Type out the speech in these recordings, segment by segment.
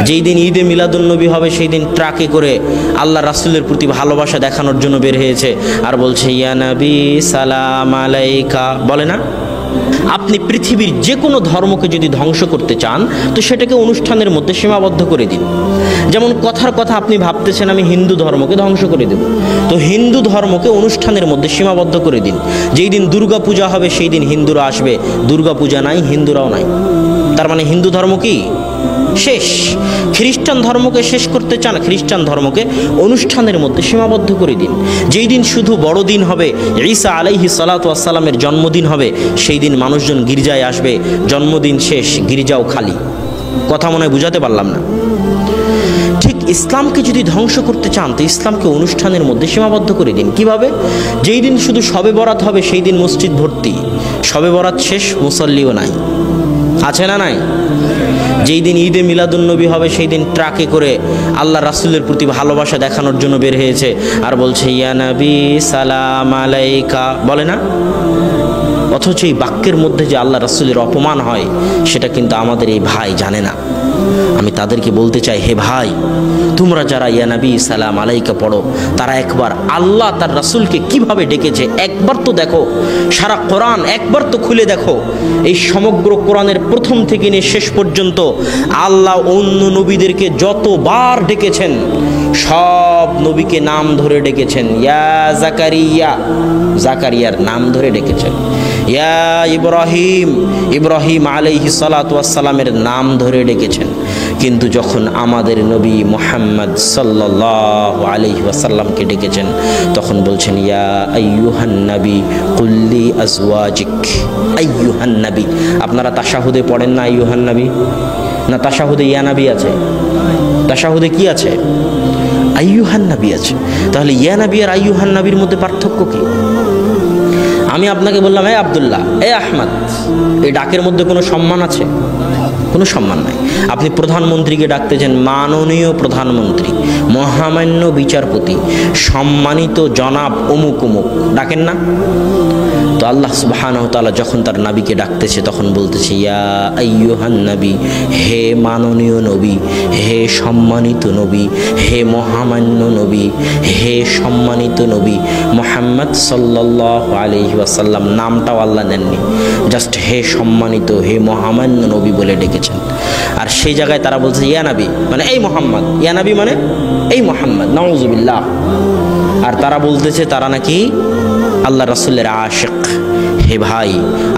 যেই দিন ঈদে মিলাদুন্নবী হবে সেই দিন ট্রাকে করে আল্লাহ রাসূলের প্রতি ভালোবাসা দেখানোর জন্য বের হয়েছে আর বলছে ইয়া নবী সালাম আলাইকা, বলে না? আপনি পৃথিবীর যে কোনো ধর্মকে যদি ধ্বংস করতে চান তো সেটাকে অনুষ্ঠানের মধ্যে সীমাবদ্ধ করে দিন। যেমন কথার কথা আপনি ভাবতেছেন আমি হিন্দু ধর্মকে ধ্বংস করে দেব, তো হিন্দু ধর্মকে অনুষ্ঠানের মধ্যে সীমাবদ্ধ করে দিন। যেই দিন দুর্গা পূজা হবে সেই দিন হিন্দুরা আসবে, দুর্গা পূজা নাই, হিন্দুরাও নাই, তার মানে হিন্দু ধর্ম কি শেষ। খ্রিস্টান ধর্মকে শেষ করতে চান, খ্রিস্টান ধর্মকে অনুষ্ঠানের মধ্যে সীমাবদ্ধ করে দিন। যেই দিন শুধু বড়দিন হবে, ঈসা আলাইহিস সালাতু ওয়াস সালামের জন্মদিন হবে, সেই দিন মানুষজন গির্জায় আসবে, জন্মদিন শেষ, গির্জাও খালি। কথা মনে হয় বুঝাতে পারলাম না? ঠিক ইসলামকে যদি ধ্বংস করতে চান তো ইসলামকে অনুষ্ঠানের মধ্যে সীমাবদ্ধ করে দিন। কিভাবে? যেই দিন শুধু শবে বরাত হবে সেই দিন মসজিদ ভর্তি, শবে বরাত শেষ, মুসল্লিও নাই, আছে না নাই? যেই দিন ঈদে মিলাদুন্নবী হবে সেই দিন ট্রাকে করে আল্লাহ রাসূলের প্রতি ভালোবাসা দেখানোর জন্য বের হয়েছে আর বলছে ইয়া নবী সালাম আলাইকা, বলে না? অথচ এই বাক্যের মধ্যে যে আল্লাহ রাসূলের অপমান হয় সেটা কিন্তু আমাদের এই ভাই জানে না। আমি তাদেরকে বলতে চাই, হে ভাই, তোমরা যারা ইয়া নবী সালাম আলাইকা পড়ো তারা একবার আল্লাহ তার রাসূলকে কিভাবে ডেকেছে একবার তো দেখো। সারা কোরআন একবার তো খুলে দেখো। এই সমগ্র কোরআনের প্রথম থেকে নিয়ে শেষ পর্যন্ত আল্লাহ অন্য নবীদেরকে যতবার ডেকেছেন সব নবীকে নাম ধরে ডেকেছেন। ইয়া জাকারিয়া, জাকারিয়ার নাম ধরে ডেকেছেন। ইয়া ইব্রাহিম, ইব্রাহিম আলাইহিস সালাতু ওয়াস সালামের নাম ধরে ডেকেছেন। কিন্তু যখন আমাদের নবী মুহাম্মদ সাল্লাল্লাহু আলাইহি ওয়াসাল্লামকে ডেকেছেন তখন বলছেন ইয়া আইয়ুহান নবী কুল্লি আজওয়াজিক, আইয়ুহান নবী। আপনারা তাশাহুদে পড়েন না আইয়ুহান নবী? না, তাশাহুদে ইয়া নবী আছে, তাশাহুদে কি আছে? আইয়ুহান নবী আছে। তাহলে ইয়া নবী আর আইয়ুহান নবীর মধ্যে পার্থক্য কি? আমি আপনাকে বললাম এ আব্দুল্লাহ, এ আহমদ, এই ডাকের মধ্যে কোনো সম্মান আছে? কোনো সম্মান নাই। আপনি প্রধানমন্ত্রীকে ডাকতেছেন মাননীয় প্রধানমন্ত্রী, মহামান্য বিচারপতি, সম্মানিত জনাব অমুক অমুক, ডাকেন না? তো আল্লাহ সুবহানাহু ওয়া তাআলা যখন তার নবীকে ডাকতেছে তখন বলতেছে ইয়া আইয়ুহান নবী, হে মাননীয় নবী, হে সম্মানিত নবী, হে মহামান্য নবী, হে সম্মানিত নবী মুহাম্মদ সাল্লাল্লাহু আলাইহি ওয়াসাল্লাম। নামটাও আল্লাহ নেননি, জাস্ট হে সম্মানিত, হে মহামান্য নবী বলে ডেকেছেন। আর সেই জায়গায় তারা বলছে ইয়া নবী মানে এই মোহাম্মদ, ইয়া নবী মানে এই মোহাম্মদ, নাউযুবিল্লাহ। আর তারা বলতেছে তারা নাকি আল্লাহ রাসূলের আশিক। হে ভাই,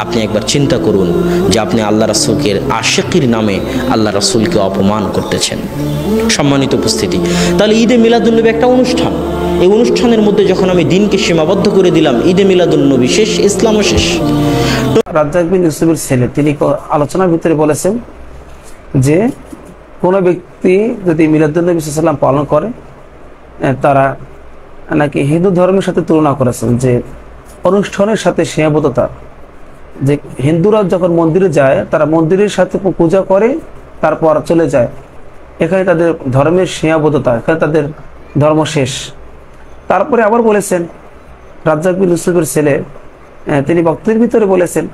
আপনি একবার চিন্তা করুন যে আপনি আল্লাহ রাসূলের আশিকির নামে আল্লাহ রাসূলকে অপমান করতেছেন। সম্মানিত উপস্থিতি, তাহলে ঈদে মিলাদুন্নবী একটা অনুষ্ঠান, এই অনুষ্ঠানের মধ্যে যখন আমি দিনকে সীমাবদ্ধ করে দিলাম, ঈদে মিলাদুন্নবী শেষ, ইসলামও শেষ। রাজ্জাক বিন ইউসুফের ছেলে তিনি আলোচনার ভিতরে বলেছেন যে কোনো ব্যক্তি যদি মিলাদুন্নবী সাল্লাল্লাহু আলাইহি ওয়াসাল্লাম পালন করে তারা নাকি হিন্দু ধর্মের সাথে তুলনা করেছেন যে অনুষ্ঠানের সাথে সীমাবদ্ধতা, যে হিন্দুরা যখন মন্দিরে যায় তারা মন্দিরের সাথে পূজা করে তারপর চলে যায়, এখানে তাদের ধর্মের সীমাবদ্ধতা, এখানে তাদের ধর্ম শেষ। তারপরে আবার বলেছেন রাজ্জাক বিন ইউসুফের ছেলে, তিনি বক্তব্যের ভিতরে বলেছেন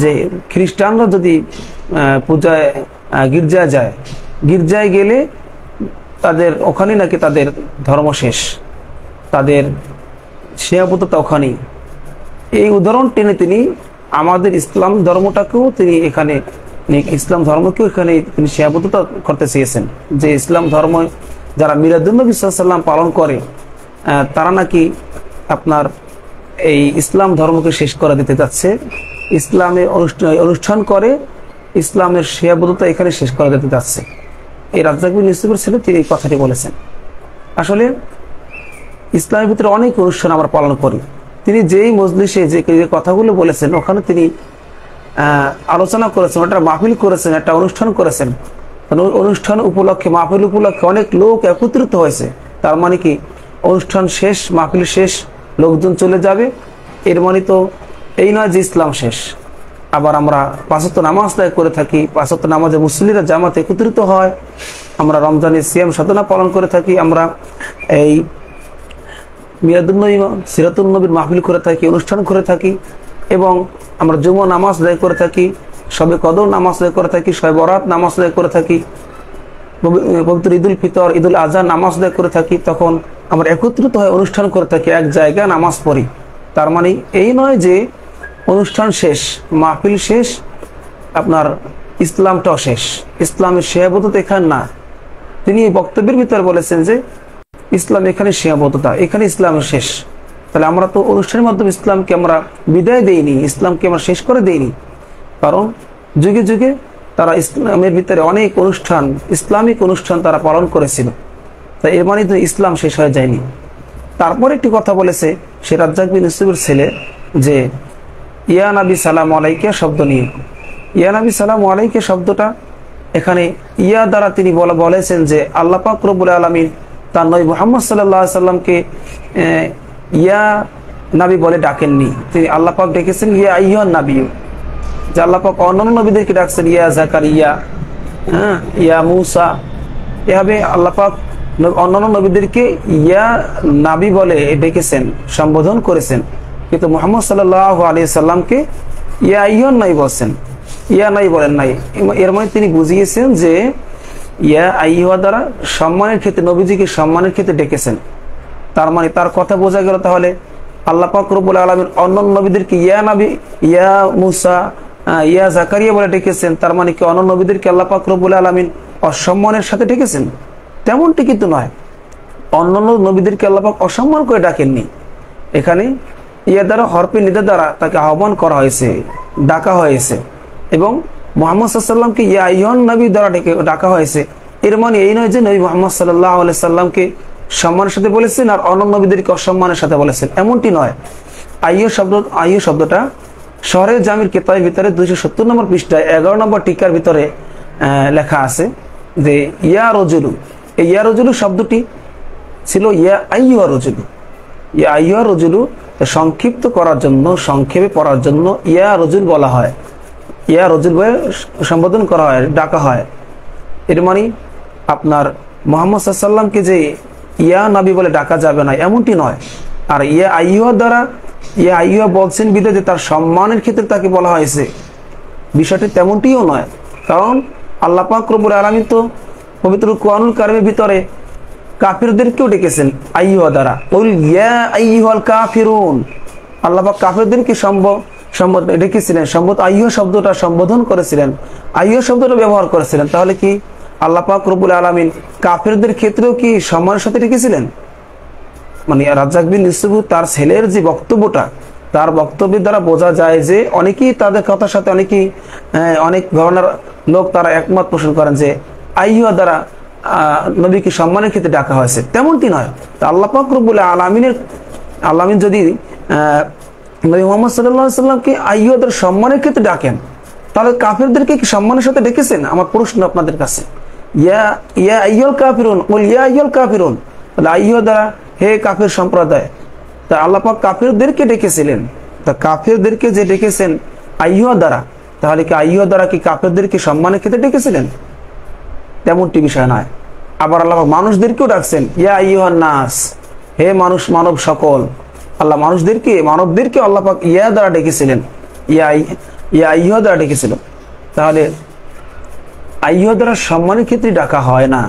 যে খ্রিস্টানরা যদি পূজায় গির্জায় যায়, গির্জায় গেলে তাদের ওখানে নাকি তাদের ধর্ম শেষ, তাদের সীমাবদ্ধতা ওখানেই। এই উদাহরণ টেনে তিনি আমাদের ইসলাম ধর্মটাকেও তিনি এখানে, ইসলাম ধর্মকেও এখানে তিনি সীমাবদ্ধতা করতে চেয়েছেন যে ইসলাম ধর্ম যারা মিলাদুন্নবী সাল্লাল্লাহু আলাইহি ওয়াসাল্লাম পালন করে তারা নাকি আপনার এই ইসলাম ধর্মকে শেষ করে দিতে যাচ্ছে, ইসলামে অনুষ্ঠান করে ইসলামের সীমাবদ্ধতা এখানে শেষ করে দিতে যাচ্ছে। এই রাজ্জাক বিন ইউসুফের ছেলে তিনি এই কথাটি বলেছেন। আসলে ইসলামের ভিতরে অনেক অনুষ্ঠান আমরা পালন করি। তিনি যেই মজলিসে যে কথাগুলো বলেছেন ওখানে তিনি আলোচনা করেছেন, একটা মাহফিল করেছেন, একটা অনুষ্ঠান করেছেন। অনুষ্ঠান উপলক্ষে, মাহফিল উপলক্ষে অনেক লোক একত্রিত হয়েছে। তার মানে কি অনুষ্ঠান শেষ, মাহফিল শেষ, লোকজন চলে যাবে, এর মানে তো এই নয় যে ইসলাম শেষ। আবার আমরা ৫ ওয়াক্ত নামাজ আদায় করে থাকি, 5 ওয়াক্ত নামাজে মুসল্লিরা জামাতে একত্রিত হয়, আমরা রমজানের সিয়াম সাধনা পালন করে থাকি, আমরা এই মিলাদুন্নবী সিরাতুন নবীর মাহফিল করে থাকি, অনুষ্ঠান করে থাকি, এবং আমরা জুমা নামাজ আদায় করে থাকি, শবে কদর নামাজ আদায় করে থাকি, শবে বরাত নামাজ আদায় করে থাকি। পবিত্র ঈদুল ফিতর, ঈদুল আজহা নামাজ আদায় করে থাকি, তখন আমরা একত্রিত হয়ে অনুষ্ঠান করে থাকি, এক জায়গায় নামাজ পড়ি। তার মানে এই নয় যে অনুষ্ঠান শেষ, মাহফিল শেষ, আপনার ইসলামটাও শেষ। ইসলামের সীমাবদ্ধতা এখানে না। তিনি এই বক্তব্যের ভিতরে বলেছেন যে ইসলাম এখানে সীমাবদ্ধতা, এখানে ইসলামের শেষ। তাহলে আমরা তো অনুষ্ঠানের মাধ্যমে ইসলামকে আমরা বিদায় দেইনি, ইসলামকে আমরা শেষ করে দেইনি, কারণ যুগে যুগে তারা ইসলামের ভিতরে অনেক অনুষ্ঠান, ইসলামিক অনুষ্ঠান তারা পালন করেছিল। তাই এর মানে তো ইসলাম শেষ হয়ে যায়নি। তারপর একটি কথা বলেছে সে রাজ্জাক বিন ইউসুফের ছেলে, যে ইয়া নবী সালাম আলাইকা শব্দ নিয়ে। ইয়া নবী সালাম আলাইকা শব্দটা এখানে ইয়া দ্বারা তিনি বলেছেন যে আল্লাহ পাক রব্বুল আলামিন তার নবী মুহাম্মদ সাল্লাল্লাহু আলাইহি সাল্লামকে ইয়া নবী বলে ডাকেননি, তিনি আল্লাহ পাক ডেকেছেন ইয়া আইয়ুহান নবী। যে আল্লাহ পাক অন্যান্য নবীদেরকে ডাকছেন ইয়া জাকারিয়া, ইয়া মূসা, এভাবে আল্লাহ পাক অন্যান্য নবীদেরকে ইয়া নবী বলে ডেকেছেন, সম্বোধন করেছেন। কিন্তু মুহাম্মদ সাল্লাল্লাহু আলাইহি সাল্লামকে ইয়া আইয়ুহান নবী বলছেন, ইয়া নবী বলেন নাই। এর মানে তিনি বুঝিয়েছেন যে ইয়া আইয়ুহা দ্বারা সম্মানের ক্ষেত্রে, নবীজিকে সম্মানের ক্ষেত্রে ডেকেছেন। তার মানে তার কথা বোঝা গেল তাহলে আল্লাহ পাক রব্বুল আলামিন অন্যান্য নবীদেরকে ইয়া নবী, ইয়া মূসা, ইয়া জাকারিয়া বলে ডেকেছেন। তার মানে কি অন্যান্য নবীদেরকে আল্লাহ পাক রব্বুল আলামিন অসম্মানের সাথে ডেকেছেন? তেমনটি কিন্তু নয়। অন্যান্য নবীদেরকে আল্লাহ পাক অসম্মান করে ডাকেননি। এখানে ইয়া দ্বারা হরফে নিদা দ্বারা তাকে আহ্বান করা হয়েছে, ডাকা হয়েছে। এবং মুহাম্মদ সাল্লাল্লাহু আলাইহি সাল্লামকে ইয়া আইয়ুহান নবী দ্বারা ডাকা হয়েছে। এর মানে এই নয় যে নবী মুহাম্মদ সাল্লাল্লাহু আলাইহি সাল্লামকে সম্মানের সাথে বলেছেন আর অন্যান্য নবীদেরকে অসম্মানের সাথে বলেছেন, এমনটি নয়। আইয়ু শব্দটা শহরের জামির কিতাবের ভিতরে 270 নম্বর পৃষ্ঠায় 11 নম্বর টিকার ভিতরে লেখা আছে যে ইয়া রজুলু। এই ইয়া রজুলু শব্দটি ছিল ইয়া আইয়ুহা রজুলু। ইয়া আইয়ুহা রজুলু সংক্ষিপ্ত করার জন্য, সংক্ষেপে পড়ার জন্য ইয়া রজুল বলা হয়, ইয়া রজুল বলে সম্বোধন করা হয়, ডাকা হয়। এর মানে আপনার মুহাম্মদ সাল্লাল্লাহু আলাইহি সাল্লামকে যে ইয়া নবী বলে ডাকা যাবে না এমনটি নয়। আর ইয়া আইয়ুহা দ্বারা ইয়া আইয়ুহা বলছেন বিধায় যে তার সম্মানের ক্ষেত্রে তাকে বলা হয়েছে, বিষয়টি তেমনটিও নয়। কারণ আল্লাহ পাক রব্বুল আলামিন তো পবিত্র কোরআনুল কারীমের ভিতরে কাফিরদেরকেও ডেকেছেন আইয়ুহা দ্বারা, কুল ইয়া আইয়ুহাল কাফিরুন। আল্লাহ পাক কাফিরদেরকে ডেকেছিলেন, আইয়ুহা শব্দটা সম্বোধন করেছিলেন, আইয়ুহা শব্দটা ব্যবহার করেছিলেন। তাহলে কি আল্লাহ পাক রব্বুল আলামিন কাফিরদের ক্ষেত্রেও কি সম্মানের সাথে ডেকেছিলেন? মানে রাজ্জাক বিন ইউসুফ তার ছেলের যে বক্তব্যটা, তার বক্তব্যের দ্বারা বোঝা যায় যে অনেকেই তাদের কথার সাথে অনেক ধরনের লোক তারা একমত পোষণ করেন যে আইয়ুহা দ্বারা নবীকে সম্মানের ক্ষেত্রে ডাকা হয়েছে, তেমনটি নয়। তা আল্লাহ পাক রব্বুল আলামিন যদি নবী মুহাম্মদ সাল্লাল্লাহু আলাইহি সাল্লামকে আইয়ুহা দ্বারা সম্মানের ক্ষেত্রে ডাকেন, তাহলে কাফিরদেরকে কি সম্মানের সাথে ডেকেছেন? আমার প্রশ্ন আপনাদের কাছে, ইয়া আইয়ুহাল কাফিরুন, কুল ইয়া আইয়ুহাল কাফিরুন। তাহলে আইয়ুহা দ্বারা হে কাফির সম্প্রদায়, তা আল্লাহ পাক কাফিরদেরকে ডেকেছিলেন। তা কাফিরদেরকে যে ডেকেছেন আইয়ুহা দ্বারা, তাহলে কি আইয়ুহা দ্বারা কি কাফিরদেরকে সম্মানের ক্ষেত্রে ডেকেছিলেন? তেমনটি বিষয় নয়। আবার আল্লাহ পাক মানুষদেরকেও ডাকছেন ইয়া আইয়ুহান নাস, হে মানুষ, মানব সকল। আল্লাহ মানবদেরকে আল্লাহ পাক ইয়া দ্বারা ডেকেছিলেন, ইয়া আইয়ুহা দ্বারা ডেকেছিলেন। তাহলে আইয়ুহা দ্বারা সম্মানের ক্ষেত্রে ডাকা হয় না।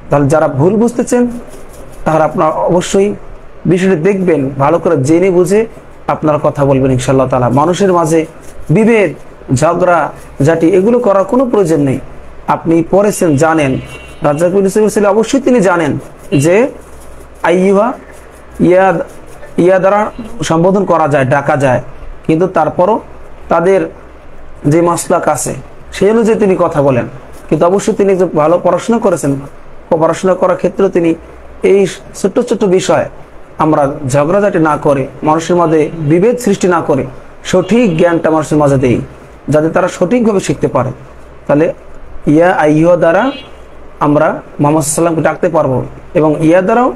তাহলে যারা ভুল বুঝতেছেন তারা আপনারা অবশ্যই বিষয়টি দেখবেন, ভালো করে জেনে বুঝে আপনারা কথা বলবেন ইনশাআল্লাহ তাআলা। মানুষের মাঝে বিভেদ, ঝগড়া ঝাঁটি এগুলো করার কোনো প্রয়োজন নেই। আপনি পড়েছেন, জানেন, রাজ্জাক বিন ইউসুফের ছেলে অবশ্যই তিনি জানেন যে আইয়ুহা ইয়া দ্বারা সম্বোধন করা যায়, ডাকা যায়, কিন্তু তারপরও তাদের যে মাসলাক আছে সেই অনুযায়ী তিনি কথা বলেন। কিন্তু অবশ্যই তিনি যে ভালো পড়াশোনা করেছেন, পড়াশোনা করার ক্ষেত্রে তিনি এই ছোট্ট ছোট্ট বিষয় আমরা ঝগড়াঝাটি না করে, মানুষের মাঝে বিভেদ সৃষ্টি না করে সঠিক জ্ঞানটা মানুষের মাঝে দেই, যাতে তারা সঠিকভাবে শিখতে পারে। তাহলে ইয়া আইয়ুহা দ্বারা আমরা মুহাম্মদ সাল্লাল্লাহু আলাইহি সাল্লামকে ডাকতে পারবো এবং ইয়া দ্বারাও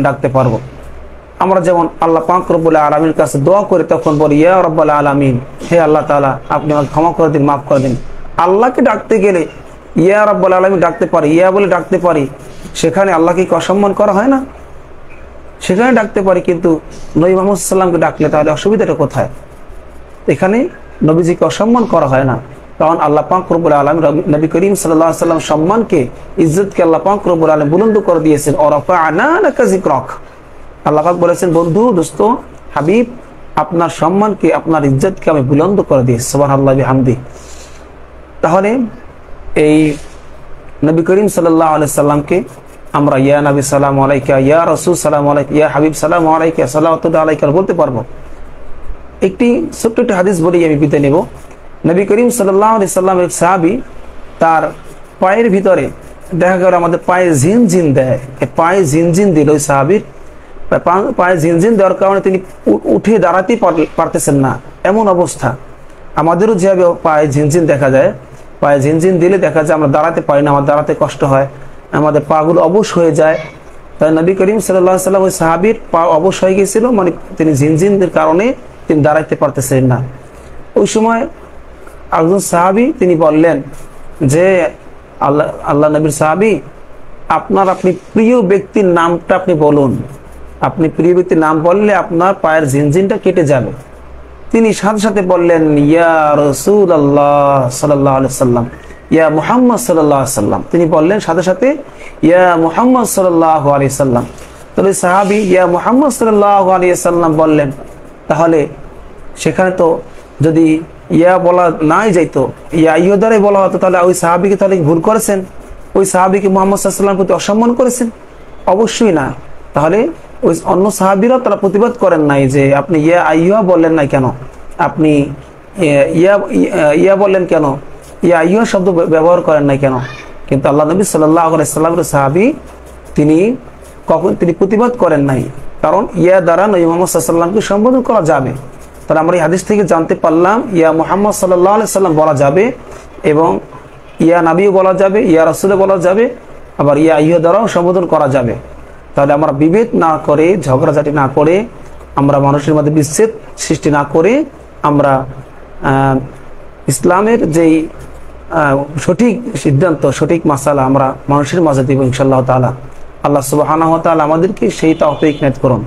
ডাকতে পারবো। আমরা যেমন আল্লাহ পাক রব্বুল আলামিনের কাছে দোয়া করি, তখন বলি ইয়া রাব্বাল আলামিন, হে আল্লাহ তাআলা আপনি আমাকে ক্ষমা করে দিন, মাফ করে দিন। আল্লাহকে ডাকতে গেলে ইয়া রাব্বাল আলামিন ডাকতে পারি, ইয়া বলে ডাকতে পারি, সেখানে আল্লাহকে কি অসম্মান করা হয় না? সেখানে ডাকতে পারি, কিন্তু নবী মুহাম্মদ সাল্লাল্লাহু আলাইহি সাল্লামকে ডাকলে তাহলে অসুবিধাটা কোথায়? এখানে নবীজিকে অসম্মান করা হয় না। তখন আল্লাহ পাক রব্বুল আলামিন নবী করিম সাল্লাল্লাহু আলাইহি সাল্লাম সম্মানকে, ইজ্জতকে আল্লাহ পাক রব্বুল আলামিন বুলন্দ করে দিয়েছেন। ওরাফা'না লাকা যিকরাক, আল্লাহ পাক বলেছেন, বন্ধু, দোস্ত, হাবিব, আপনার সম্মানকে, আপনার ইজ্জতকে আমি বুলন্দ করে দিয়েছি। সুবহানাল্লাহি বিহামদি। তাহলে এই নবী করিম সাল্লাল্লাহু আলাইহি সাল্লামকে আমরা ইয়া নবী সালামু আলাইকা, ইয়া রাসূল সালামু আলাইকা, ইয়া হাবিব সালামু আলাইকা, সালাওয়াতুল্লাহি আলাইকা বলতে পারবো। একটি ছোট্ট একটি হাদিস বলেই আমি বিদায় নেব। নবী করিম সাল্লাল্লাহু আলাইহি সাল্লামের সাহাবী, তার পায়ের ভিতরে দেখা গেল আমাদের পায়ে ঝিনঝিন দেয়, পায়ে ঝিনঝিন দিল ওই সাহাবীর। পায়ে ঝিনঝিন দেওয়ার কারণে তিনি উঠে দাঁড়াতেই পারতেছেন না, এমন অবস্থা। আমাদেরও যেভাবে পায়ে ঝিনঝিন দেখা যায়, পায়ে ঝিনঝিন দিলে দেখা যায় আমরা দাঁড়াতে পারি না, আমার দাঁড়াতে কষ্ট হয়, আমাদের পাগুলো অবশ হয়ে যায়। তাই নবী করিম সাল্লাল্লাহু আলাইহি সাল্লাম ওই সাহাবীর পা অবশ হয়ে গেছিল, মানে তিনি ঝিনঝিনের কারণে তিনি দাঁড়াইতে পারতেছিলেন না। ওই সময় একজন সাহাবী তিনি বললেন যে, আল্লাহ নবীর সাহাবী, আপনি প্রিয় ব্যক্তির নামটা আপনি বলুন, আপনি প্রিয় ব্যক্তির নাম বললে আপনার পায়ের ঝিনঝিনটা কেটে যাবে। তিনি সাথে সাথে বললেন, ইয়া রাসূলুল্লাহ সাল্লাল্লাহু আলাইহি সাল্লাম, ইয়া মুহাম্মদ সাল্লাল্লাহু আলাইহি সাল্লাম। তিনি বললেন সাথে সাথে, ইয়া মুহাম্মদ সাল্লাল্লাহু আলাইহি সাল্লাম। তাহলে সাহাবী ইয়া মুহাম্মদ সাল্লাল্লাহু আলাইহি সাল্লাম বললেন। তাহলে সেখানে তো যদি ইয়া বলা নাই যাইতো, ইয়া ইয়া দ্বারাই বলা হতো, তাহলে ওই সাহাবীকে তাহলে ভুল করেছেন, ওই সাহাবীকে মুহাম্মদ সাল্লাল্লাহু আলাইহি সাল্লামের প্রতি অসম্মান করেছেন? অবশ্যই না। তাহলে ওই অন্য সাহাবীরাও তারা প্রতিবাদ করেন নাই যে আপনি ইয়া আইয়ুহা বললেন না কেন, আপনি ইয়া বললেন কেন, ইয়া আইয়ুহা শব্দ ব্যবহার করেন নাই কেন? কিন্তু আল্লাহ নবী সাল্লাল্লাহু আলাইহি সাল্লামের সাহাবী তিনি প্রতিবাদ করেন নাই, কারণ ইয়া দ্বারা নবী মুহাম্মদ সাল্লাল্লাহু আলাইহি সাল্লামকে সম্বোধন করা যাবে। তাহলে আমরা এই হাদিস থেকে জানতে পারলাম ইয়া মুহাম্মদ সাল্লাল্লাহু আলাইহি সাল্লাম বলা যাবে, এবং ইয়া নবীও বলা যাবে, ইয়া রাসূলও বলা যাবে, আবার ইয়া আইয়ুহা দ্বারাও সম্বোধন করা যাবে। তাহলে আমরা বিভেদ না করে, ঝগড়াঝাটি না করে, আমরা মানুষের মধ্যে বিচ্ছেদ সৃষ্টি না করে, আমরা ইসলামের যেই সঠিক সিদ্ধান্ত, সঠিক মাসালা আমরা মানুষের মাঝে দিব ইনশাআল্লাহ তাআলা। আল্লাহ সুবহানাহু ওয়া তাআলা আমাদেরকে সেই তৌফিক নাত করুন।